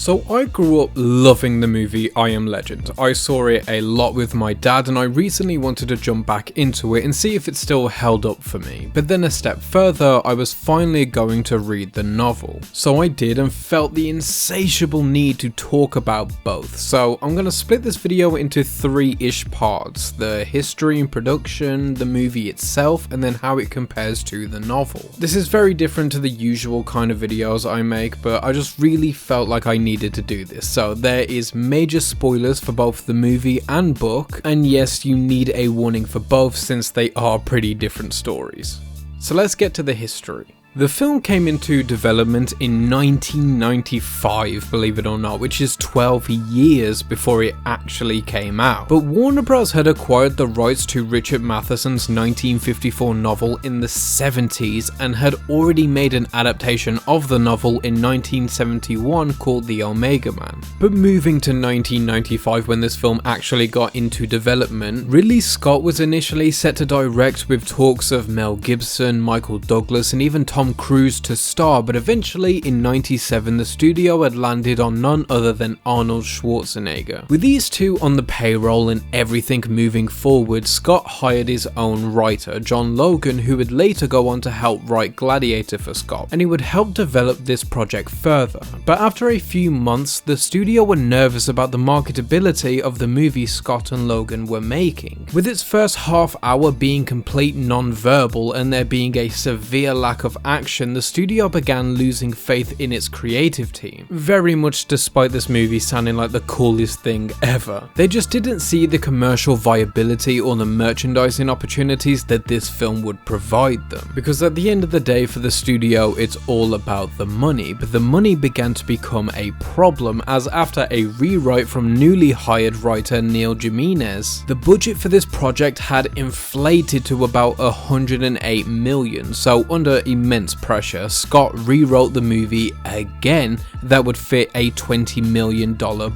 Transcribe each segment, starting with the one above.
So I grew up loving the movie I Am Legend. I saw it a lot with my dad and I recently wanted to jump back into it and see if it still held up for me. But then a step further, I was finally going to read the novel. So I did and felt the insatiable need to talk about both. So I'm going to split this video into 3-ish parts: the history and production, the movie itself, and then how it compares to the novel. This is very different to the usual kind of videos I make, but I just really felt like I needed to do this. So there is major spoilers for both the movie and book, and yes, you need a warning for both since they are pretty different stories. So let's get to the history. The film came into development in 1995, believe it or not, which is 12 years before it actually came out. But Warner Bros. Had acquired the rights to Richard Matheson's 1954 novel in the 70s and had already made an adaptation of the novel in 1971 called The Omega Man. But moving to 1995, when this film actually got into development, Ridley Scott was initially set to direct with talks of Mel Gibson, Michael Douglas, and even Tom Cruise to star, but eventually in 97 the studio had landed on none other than Arnold Schwarzenegger. With these two on the payroll and everything moving forward, Scott hired his own writer, John Logan, who would later go on to help write Gladiator for Scott, and he would help develop this project further. But after a few months, the studio were nervous about the marketability of the movie Scott and Logan were making, with its first half hour being complete non-verbal and there being a severe lack of action. The studio began losing faith in its creative team, very much despite this movie sounding like the coolest thing ever. They just didn't see the commercial viability or the merchandising opportunities that this film would provide them, because at the end of the day for the studio it's all about the money. But the money began to become a problem, as after a rewrite from newly hired writer Neil Jimenez, the budget for this project had inflated to about 108 million, so under immense pressure, Scott rewrote the movie again that would fit a $20 million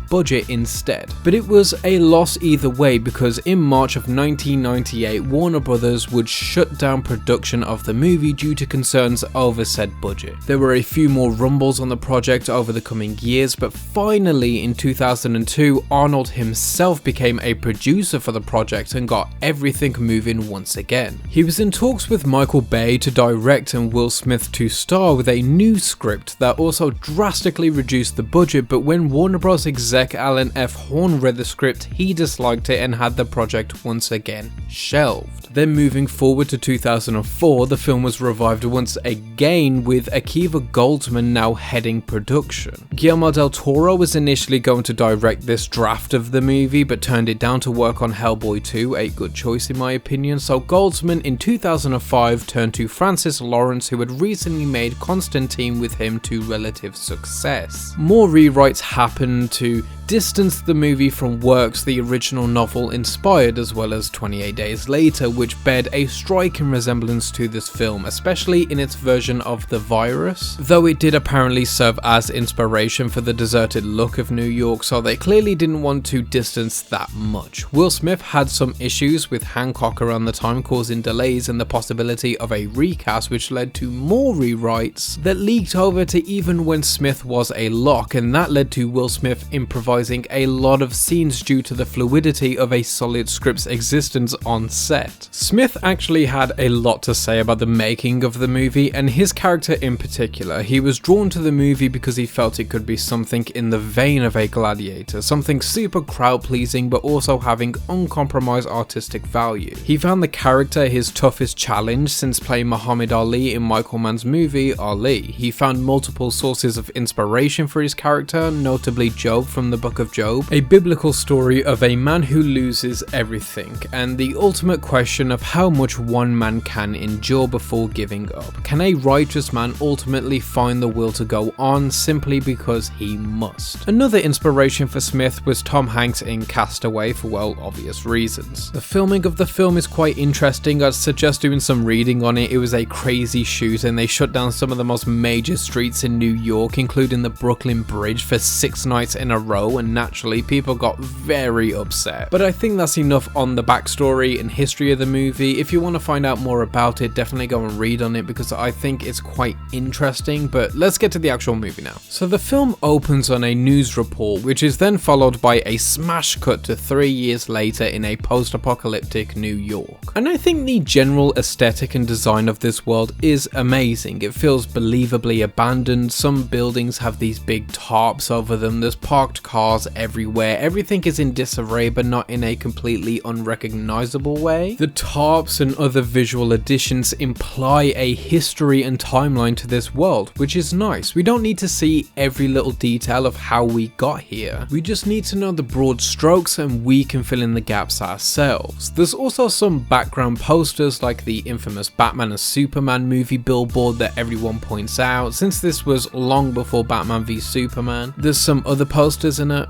budget instead. But it was a loss either way, because in March of 1998 Warner Bros. Would shut down production of the movie due to concerns over said budget. There were a few more rumbles on the project over the coming years, but finally in 2002 Arnold himself became a producer for the project and got everything moving once again. He was in talks with Michael Bay to direct and Will Smith to star with a new script that also drastically reduced the budget, but when Warner Bros. Exec Alan F. Horn read the script, he disliked it and had the project once again shelved. Then moving forward to 2004, the film was revived once again with Akiva Goldsman now heading production. Guillermo del Toro was initially going to direct this draft of the movie, but turned it down to work on Hellboy 2, a good choice in my opinion, so Goldsman in 2005 turned to Francis Lawrence, who had recently made Constantine with him to relative success. More rewrites happened to distance the movie from works the original novel inspired, as well as 28 Days Later, which bared a striking resemblance to this film, especially in its version of the virus, though it did apparently serve as inspiration for the deserted look of New York, so they clearly didn't want to distance that much. Will Smith had some issues with Hancock around the time, causing delays and the possibility of a recast, which led to more rewrites that leaked over to even when Smith was a lock, and that led to Will Smith improvising a lot of scenes due to the fluidity of a solid script's existence on set. Smith actually had a lot to say about the making of the movie, and his character in particular. He was drawn to the movie because he felt it could be something in the vein of a Gladiator, something super crowd pleasing but also having uncompromised artistic value. He found the character his toughest challenge since playing Muhammad Ali in Michael Mann's movie Ali. He found multiple sources of inspiration for his character, notably Job from the Book of Job, a biblical story of a man who loses everything, and the ultimate question of how much one man can endure before giving up. Can a righteous man ultimately find the will to go on simply because he must? Another inspiration for Smith was Tom Hanks in Castaway, for well, obvious reasons. The filming of the film is quite interesting. I'd suggest doing some reading on it. It was a crazy shoot and they shut down some of the most major streets in New New York, including the Brooklyn Bridge, for 6 nights in a row, and naturally people got very upset. But I think that's enough on the backstory and history of the movie. If you want to find out more about it, definitely go and read on it because I think it's quite interesting. But let's get to the actual movie now. So the film opens on a news report, which is then followed by a smash cut to 3 years later in a post-apocalyptic New York. And I think the general aesthetic and design of this world is amazing. It feels believably abandoned. Some buildings have these big tarps over them. There's parked cars everywhere. Everything is in disarray, but not in a completely unrecognizable way. The tarps and other visual additions imply a history and timeline to this world, which is nice. We don't need to see every little detail of how we got here. We just need to know the broad strokes and we can fill in the gaps ourselves. There's also some background posters like the infamous Batman and Superman movie billboard that everyone points out, since this was long before Batman v Superman. There's some other posters in it.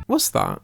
What's that?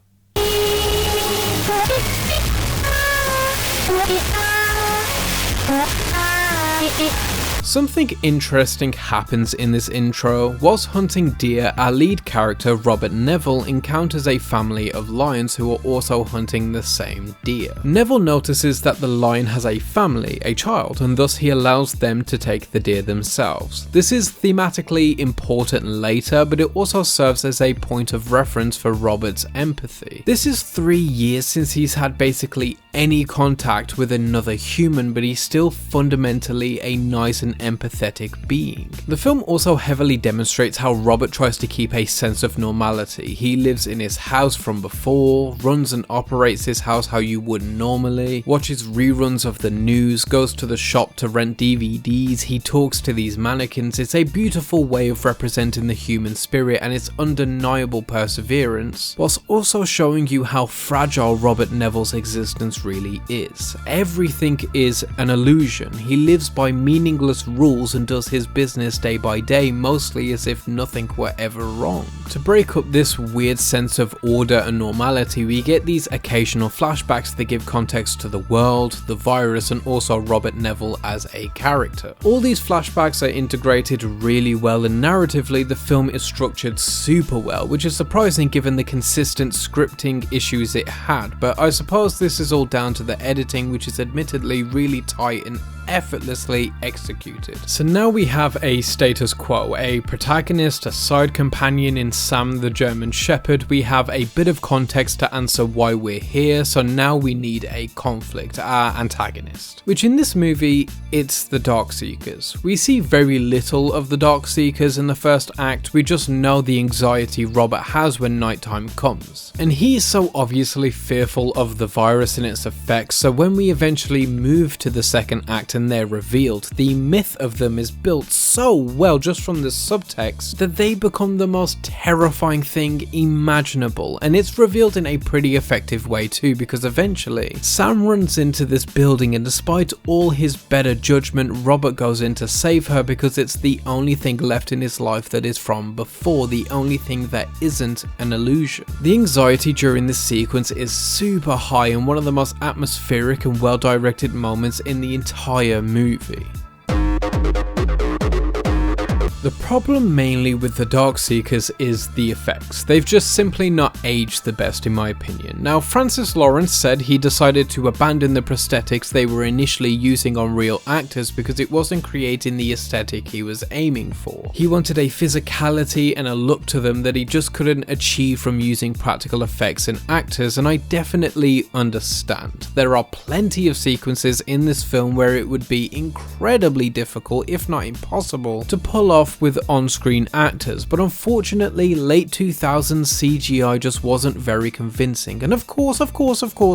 Something interesting happens in this intro. Whilst hunting deer, our lead character, Robert Neville, encounters a family of lions who are also hunting the same deer. Neville notices that the lion has a family, a child, and thus he allows them to take the deer themselves. This is thematically important later, but it also serves as a point of reference for Robert's empathy. This is 3 years since he's had basically any contact with another human, but he's still fundamentally a nice and empathetic being. The film also heavily demonstrates how Robert tries to keep a sense of normality. He lives in his house from before, runs and operates his house how you would normally, watches reruns of the news, goes to the shop to rent DVDs, he talks to these mannequins. It's a beautiful way of representing the human spirit and its undeniable perseverance, whilst also showing you how fragile Robert Neville's existence really is. Everything is an illusion. He lives by meaningless rules and does his business day by day, mostly as if nothing were ever wrong. To break up this weird sense of order and normality, we get these occasional flashbacks that give context to the world, the virus, and also Robert Neville as a character. All these flashbacks are integrated really well, and narratively the film is structured super well, which is surprising given the consistent scripting issues it had, but I suppose this is all down to the editing, which is admittedly really tight and effortlessly executed. So now we have a status quo, a protagonist, a side companion in Sam the German Shepherd. We have a bit of context to answer why we're here, so now we need a conflict, our antagonist. Which in this movie, it's the Darkseekers. We see very little of the Darkseekers in the first act, we just know the anxiety Robert has when nighttime comes. And he is so obviously fearful of the virus and its effects, so when we eventually move to the second act and they're revealed, the myth of them is built so well just from the subtext that they become the most terrifying thing imaginable, and it's revealed in a pretty effective way too, because eventually Sam runs into this building and despite all his better judgment, Robert goes in to save her because it's the only thing left in his life that is from before, the only thing that isn't an illusion. The anxiety during this sequence is super high and one of the most atmospheric and well directed moments in the entire movie. The problem mainly with the Darkseekers is the effects. They've just simply not aged the best in my opinion. Now, Francis Lawrence said he decided to abandon the prosthetics they were initially using on real actors because it wasn't creating the aesthetic he was aiming for. He wanted a physicality and a look to them that he just couldn't achieve from using practical effects and actors, and I definitely understand. There are plenty of sequences in this film where it would be incredibly difficult, if not impossible, to pull off with on-screen actors, but unfortunately late 2000s CGI just wasn't very convincing, and of course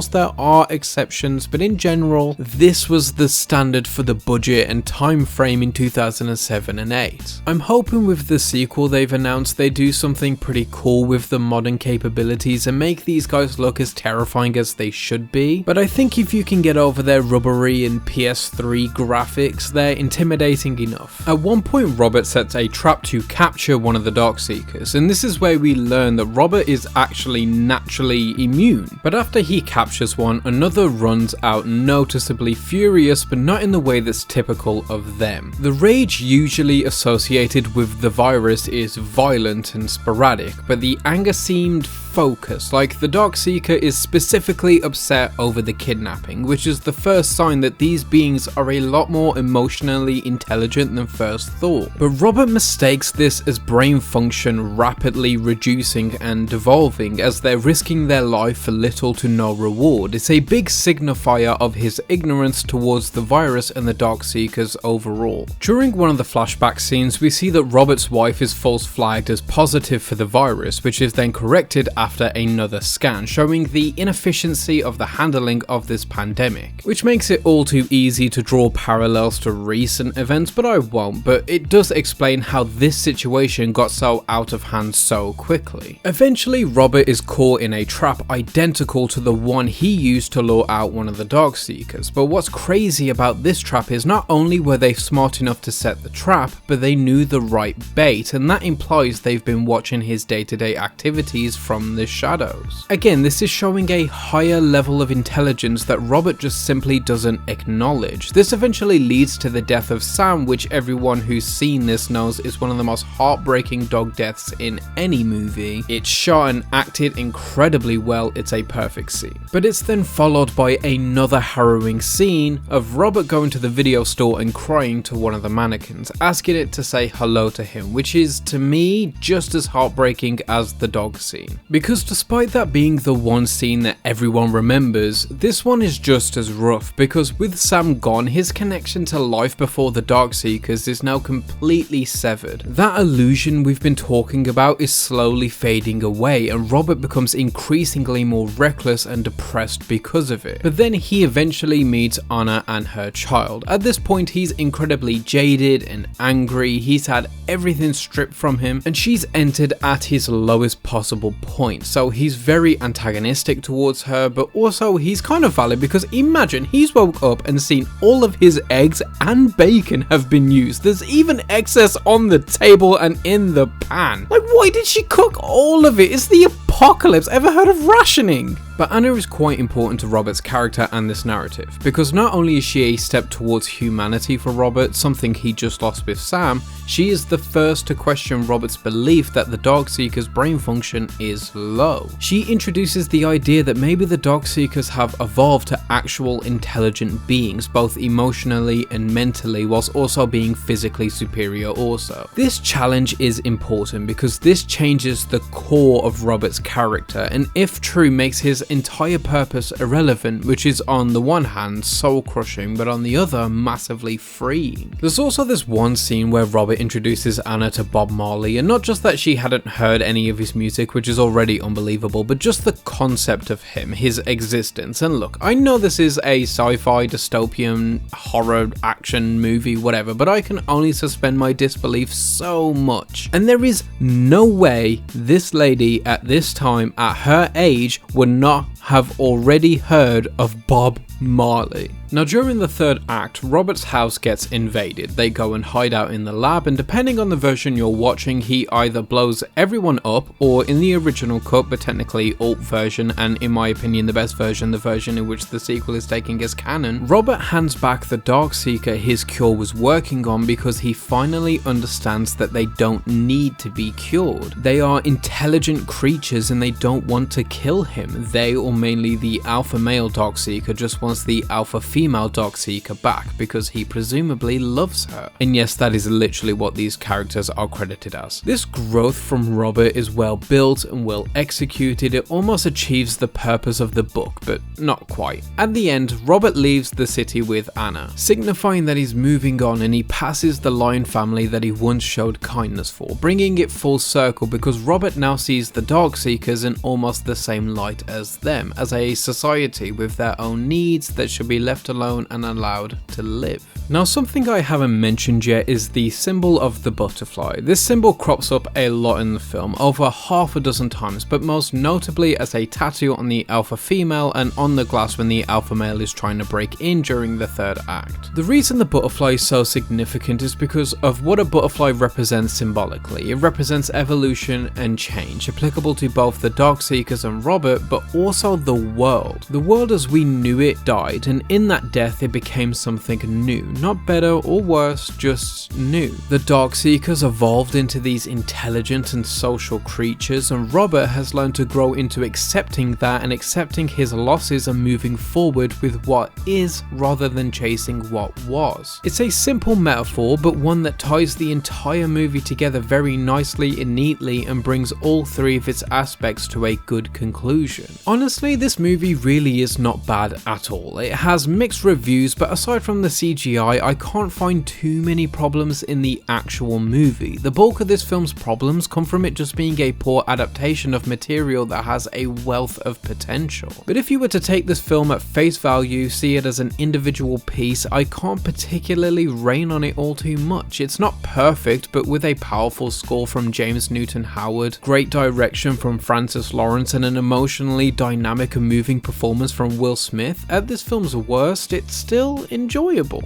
there are exceptions, but in general this was the standard for the budget and time frame in 2007 and 8. I'm hoping with the sequel they've announced they do something pretty cool with the modern capabilities and make these guys look as terrifying as they should be, but I think if you can get over their rubbery and PS3 graphics, they're intimidating enough. At one point Robert sets sets a trap to capture one of the Darkseekers, and this is where we learn that Robert is actually naturally immune. But after he captures one, another runs out noticeably furious, but not in the way that's typical of them. The rage usually associated with the virus is violent and sporadic, but the anger seemed focused, like the Darkseeker is specifically upset over the kidnapping, which is the first sign that these beings are a lot more emotionally intelligent than first thought. But Robert mistakes this as brain function rapidly reducing and devolving as they're risking their life for little to no reward. It's a big signifier of his ignorance towards the virus and the Darkseekers overall. During one of the flashback scenes, we see that Robert's wife is false flagged as positive for the virus, which is then corrected after another scan, showing the inefficiency of the handling of this pandemic, which makes it all too easy to draw parallels to recent events, but I won't. But it does explain how this situation got so out of hand so quickly. Eventually, Robert is caught in a trap identical to the one he used to lure out one of the Darkseekers, but what's crazy about this trap is not only were they smart enough to set the trap, but they knew the right bait, and that implies they've been watching his day-to-day activities from the shadows. Again, this is showing a higher level of intelligence that Robert just simply doesn't acknowledge. This eventually leads to the death of Sam, which everyone who's seen this knows is one of the most heartbreaking dog deaths in any movie. It's shot and acted incredibly well, it's a perfect scene. But it's then followed by another harrowing scene of Robert going to the video store and crying to one of the mannequins, asking it to say hello to him, which is, to me, just as heartbreaking as the dog scene. Because despite that being the one scene that everyone remembers, this one is just as rough, because with Sam gone, his connection to life before the Darkseekers is now completely severed. That illusion we've been talking about is slowly fading away, and Robert becomes increasingly more reckless and depressed because of it. But then he eventually meets Anna and her child. At this point, he's incredibly jaded and angry, he's had everything stripped from him, and she's entered at his lowest possible point. So he's very antagonistic towards her, but also he's kind of valid, because imagine he's woke up and seen all of his eggs and bacon have been used. There's even excess on the table and in the pan. Like, why did she cook all of it? It's the apocalypse. Ever heard of rationing? But Anna is quite important to Robert's character and this narrative, because not only is she a step towards humanity for Robert, something he just lost with Sam, she is the first to question Robert's belief that the Darkseeker's brain function is low. She introduces the idea that maybe the Darkseekers have evolved to actual intelligent beings, both emotionally and mentally, whilst also being physically superior also. This challenge is important because this changes the core of Robert's character, and if true, makes his entire purpose irrelevant, which is on the one hand soul crushing, but on the other massively freeing. There's also this one scene where Robert introduces Anna to Bob Marley, and not just that she hadn't heard any of his music, which is already unbelievable, but just the concept of him, his existence. And look, I know this is a sci-fi dystopian horror action movie, whatever, but I can only suspend my disbelief so much. And there is no way this lady at this time, at her age, would not have already heard of Bob Marley. Now, during the third act, Robert's house gets invaded. They go and hide out in the lab, and depending on the version you're watching, he either blows everyone up, or in the original cut, but technically alt version, and in my opinion the best version, the version in which the sequel is taking as canon, Robert hands back the Darkseeker his cure was working on because he finally understands that they don't need to be cured. They are intelligent creatures and they don't want to kill him. They, or mainly the alpha male Darkseeker, just wants the alpha female Darkseeker back because he presumably loves her. And yes, that is literally what these characters are credited as. This growth from Robert is well built and well executed. It almost achieves the purpose of the book, but not quite. At the end, Robert leaves the city with Anna, signifying that he's moving on, and he passes the Lion family that he once showed kindness for, bringing it full circle because Robert now sees the Darkseekers in almost the same light as them, as a society with their own needs needs that should be left alone and allowed to live. Now, something I haven't mentioned yet is the symbol of the butterfly. This symbol crops up a lot in the film, over half a dozen times, but most notably as a tattoo on the alpha female and on the glass when the alpha male is trying to break in during the third act. The reason the butterfly is so significant is because of what a butterfly represents symbolically. It represents evolution and change, applicable to both the Darkseekers and Robert, but also the world. The world as we knew it died, and in that death it became something new. Not better or worse, just new. The Darkseekers evolved into these intelligent and social creatures, and Robert has learned to grow into accepting that and accepting his losses and moving forward with what is rather than chasing what was. It's a simple metaphor, but one that ties the entire movie together very nicely and neatly and brings all three of its aspects to a good conclusion. Honestly, this movie really is not bad at all. It has mixed reviews, but aside from the CGI, I can't find too many problems in the actual movie. The bulk of this film's problems come from it just being a poor adaptation of material that has a wealth of potential. But if you were to take this film at face value, see it as an individual piece, I can't particularly rain on it all too much. It's not perfect, but with a powerful score from James Newton Howard, great direction from Francis Lawrence, and an emotionally dynamic and moving performance from Will Smith, at this film's worst, it's still enjoyable.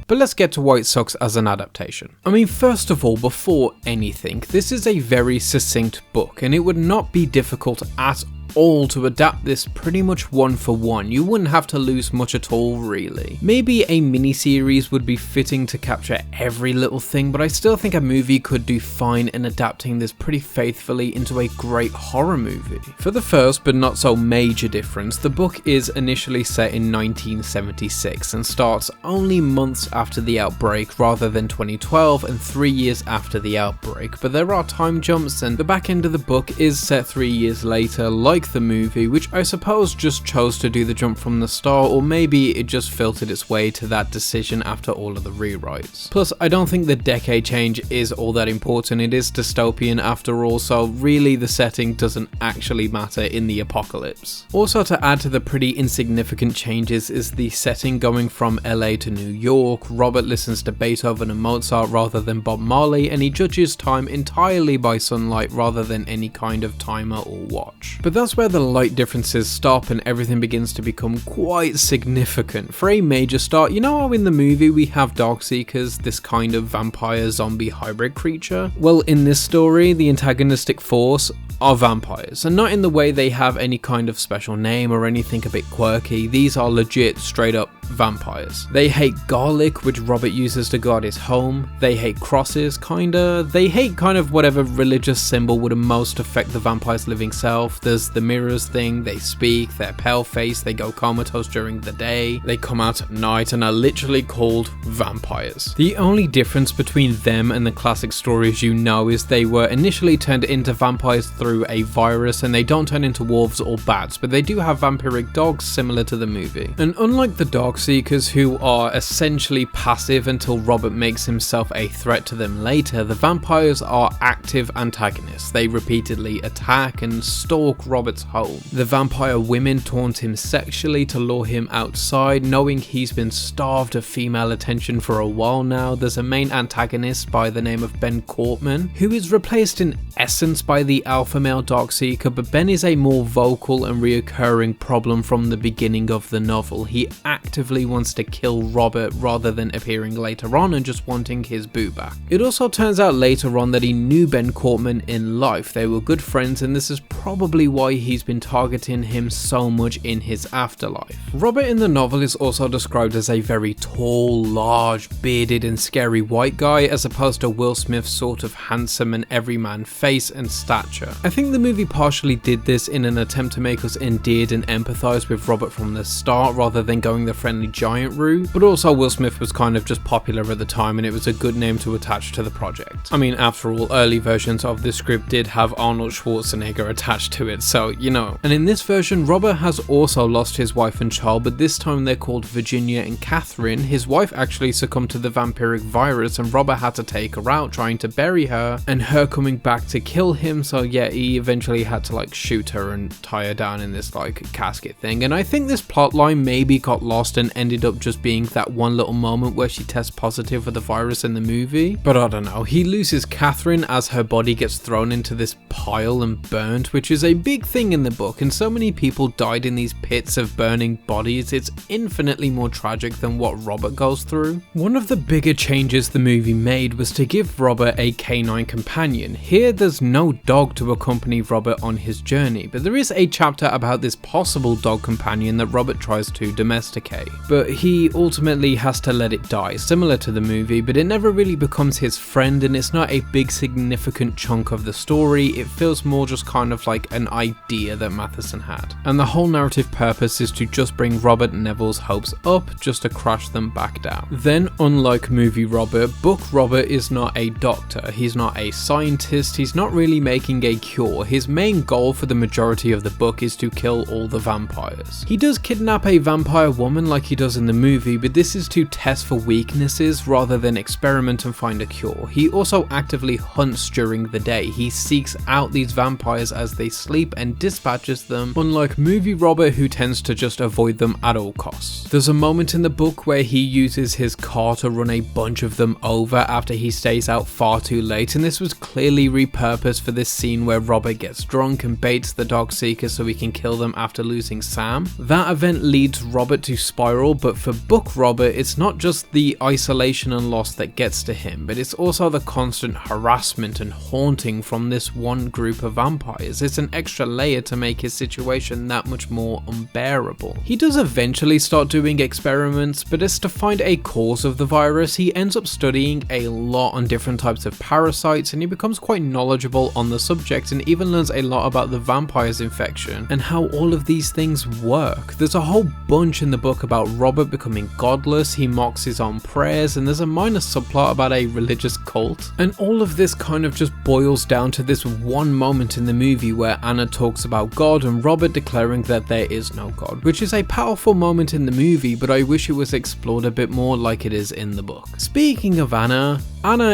But let's get to why it sucks as an adaptation. I mean, first of all, before anything, this is a very succinct book, and it would not be difficult at all to adapt this pretty much one for one. You wouldn't have to lose much at all, really. Maybe a miniseries would be fitting to capture every little thing, but I still think a movie could do fine in adapting this pretty faithfully into a great horror movie. For the first but not so major difference, the book is initially set in 1976 and starts only months after the outbreak rather than 2012 and 3 years after the outbreak, but there are time jumps and the back end of the book is set 3 years later, like the movie, which I suppose just chose to do the jump from the start, or maybe it just filtered its way to that decision after all of the rewrites. Plus, I don't think the decade change is all that important. It is dystopian after all, so really the setting doesn't actually matter in the apocalypse. Also, to add to the pretty insignificant changes is the setting going from LA to New York. Robert listens to Beethoven and Mozart rather than Bob Marley, and he judges time entirely by sunlight rather than any kind of timer or watch. But that's where the light differences stop and everything begins to become quite significant. For a major start, you know how in the movie we have Darkseekers, this kind of vampire zombie hybrid creature? Well, in this story, the antagonistic force are vampires, and not in the way they have any kind of special name or anything a bit quirky. These are legit, straight up vampires. They hate garlic, which Robert uses to guard his home. They hate crosses, kinda. They hate kind of whatever religious symbol would most affect the vampire's living self. There's the mirrors thing, they speak, they're pale-faced, they go comatose during the day, they come out at night and are literally called vampires. The only difference between them and the classic stories you know is they were initially turned into vampires through a virus, and they don't turn into wolves or bats, but they do have vampiric dogs similar to the movie. And unlike the Darkseekers, who are essentially passive until Robert makes himself a threat to them later, the vampires are active antagonists. They repeatedly attack and stalk Robert's home. The vampire women taunt him sexually to lure him outside, knowing he's been starved of female attention for a while now. There's a main antagonist by the name of Ben Cortman, who is replaced in essence by the alpha male Darkseeker, but Ben is a more vocal and reoccurring problem from the beginning of the novel. He actively wants to kill Robert rather than appearing later on and just wanting his boo back. It also turns out later on that he knew Ben Cortman in life. They were good friends, and this is probably why he's been targeting him so much in his afterlife. Robert in the novel is also described as a very tall, large, bearded and scary white guy, as opposed to Will Smith's sort of handsome and everyman face and stature. I think the movie partially did this in an attempt to make us endeared and empathize with Robert from the start, rather than going the friendly friendly giant route, but also Will Smith was kind of just popular at the time and it was a good name to attach to the project. I mean, after all, early versions of this script did have Arnold Schwarzenegger attached to it, so you know. And in this version, Robert has also lost his wife and child, but this time they're called Virginia and Catherine. His wife actually succumbed to the vampiric virus and Robert had to take her out, trying to bury her, and her coming back to kill him, so yeah, he eventually had to like shoot her and tie her down in this like casket thing. And I think this plotline maybe got lost and ended up just being that one little moment where she tests positive for the virus in the movie, but I don't know. He loses Catherine as her body gets thrown into this pile and burned, which is a big thing in the book, and so many people died in these pits of burning bodies. It's infinitely more tragic than what Robert goes through. One of the bigger changes the movie made was to give Robert a canine companion. Here there's no dog to accompany Robert on his journey, but there is a chapter about this possible dog companion that Robert tries to domesticate, but he ultimately has to let it die, similar to the movie, but it never really becomes his friend and it's not a big significant chunk of the story. It feels more just kind of like an idea that Matheson had, and the whole narrative purpose is to just bring Robert Neville's hopes up, just to crash them back down. Then, unlike movie Robert, book Robert is not a doctor, he's not a scientist, he's not really making a cure. His main goal for the majority of the book is to kill all the vampires. He does kidnap a vampire woman like he does in the movie, but this is to test for weaknesses rather than experiment and find a cure. He also actively hunts during the day. He seeks out these vampires as they sleep and dispatches them, unlike movie Robert, who tends to just avoid them at all costs. There's a moment in the book where he uses his car to run a bunch of them over after he stays out far too late, and this was clearly repurposed for this scene where Robert gets drunk and baits the dog seeker so he can kill them after losing Sam. That event leads Robert to spiral, but for book Robert, it's not just the isolation and loss that gets to him, but it's also the constant harassment and haunting from this one group of vampires. It's an extra layer to make his situation that much more unbearable. He does eventually start doing experiments, but it's to find a cause of the virus. He ends up studying a lot on different types of parasites and he becomes quite knowledgeable on the subject and even learns a lot about the vampire's infection and how all of these things work. There's a whole bunch in the book about Robert becoming godless, he mocks his own prayers, and there's a minor subplot about a religious cult. And all of this kind of just boils down to this one moment in the movie where Anna talks about God and Robert declaring that there is no God, which is a powerful moment in the movie, but I wish it was explored a bit more like it is in the book. Speaking of Anna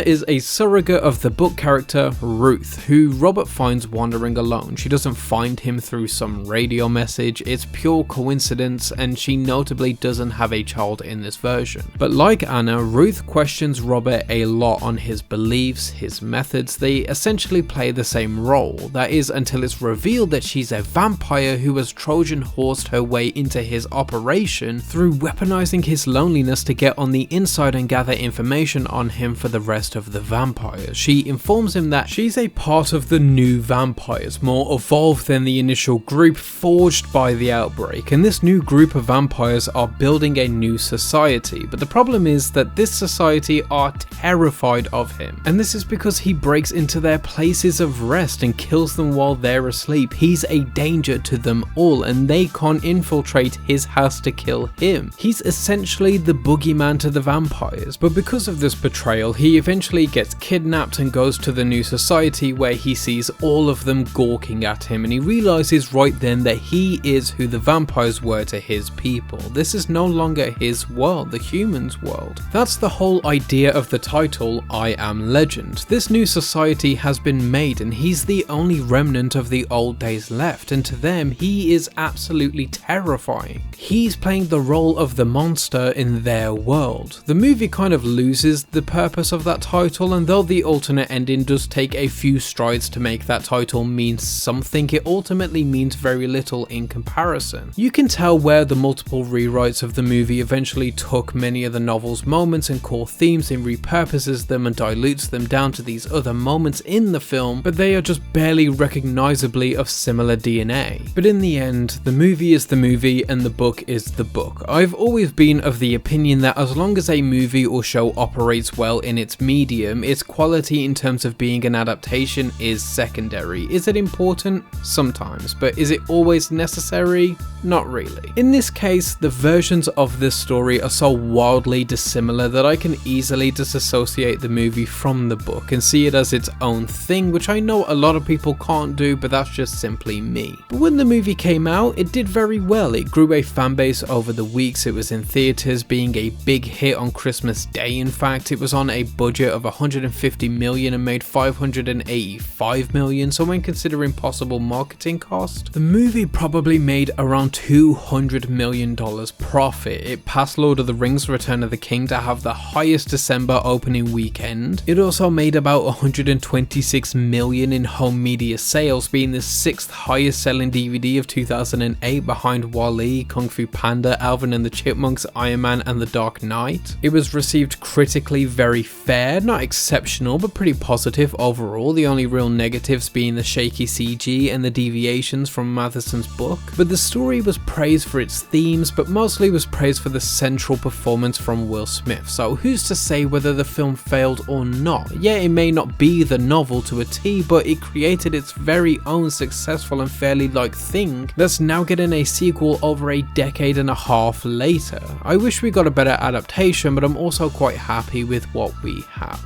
is a surrogate of the book character Ruth, who Robert finds wandering alone. She doesn't find him through some radio message, it's pure coincidence, and she notably doesn't have a child in this version. But like Anna, Ruth questions Robert a lot on his beliefs, his methods. They essentially play the same role, that is until it's revealed that she's a vampire who has Trojan horsed her way into his operation through weaponizing his loneliness to get on the inside and gather information on him for the rest of the vampires. She informs him that she's a part of the new vampires, more evolved than the initial group forged by the outbreak, and this new group of vampires are building a new society. But the problem is that this society are terrified of him, and this is because he breaks into their places of rest and kills them while they're asleep. He's a danger to them all and they can't infiltrate his house to kill him. He's essentially the boogeyman to the vampires, but because of this betrayal, he eventually gets kidnapped and goes to the new society where he sees all of them gawking at him, and he realizes right then that he is who the vampires were to his people. This is no longer his world, the humans' world. That's the whole idea of the title, I Am Legend. This new society has been made and he's the only remnant of the old days left, and to them he is absolutely terrifying. He's playing the role of the monster in their world. The movie kind of loses the purpose of that title, and though the alternate ending does take a few strides to make that title mean something, it ultimately means very little in comparison. You can tell where the multiple rewrites of the movie eventually took many of the novel's moments and core themes and repurposes them and dilutes them down to these other moments in the film, but they are just barely recognizably of similar DNA. But in the end, the movie is the movie and the book is the book. I've always been of the opinion that as long as a movie or show operates well in its medium, its quality in terms of being an adaptation is secondary. Is it important? Sometimes, but is it always necessary? Not really. In this case, the versions of this story are so wildly dissimilar that I can easily disassociate the movie from the book and see it as its own thing, which I know a lot of people can't do, but that's just simply me. But when the movie came out, it did very well. It grew a fan base over the weeks it was in theaters, being a big hit on Christmas Day. In fact, it was on a budget of 150 million and made 585 million, so when considering possible marketing cost, the movie probably made around $200 million profit. It passed Lord of the Rings: Return of the King to have the highest December opening weekend. It also made about 126 million in home media sales, being the 6th highest selling DVD of 2008 behind WALL-E, Kung Fu Panda, Alvin and the Chipmunks, Iron Man and The Dark Knight. It was received critically very fair, not exceptional but pretty positive overall, the only real negatives being the shaky CG and the deviations from Matheson's book. But the story was praised for its themes, but mostly was praised for the central performance from Will Smith, so who's to say whether the film failed or not? Yeah, it may not be the novel to a T, but it created its very own successful and fairly liked thing that's now getting a sequel over a decade and a half later. I wish we got a better adaptation, but I'm also quite happy with what we have.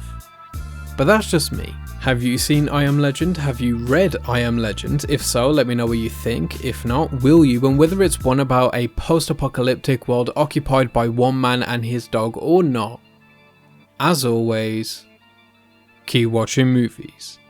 But that's just me. Have you seen I Am Legend? Have you read I Am Legend? If so, let me know what you think. If not, will you? And whether it's one about a post-apocalyptic world occupied by one man and his dog or not. As always, keep watching movies.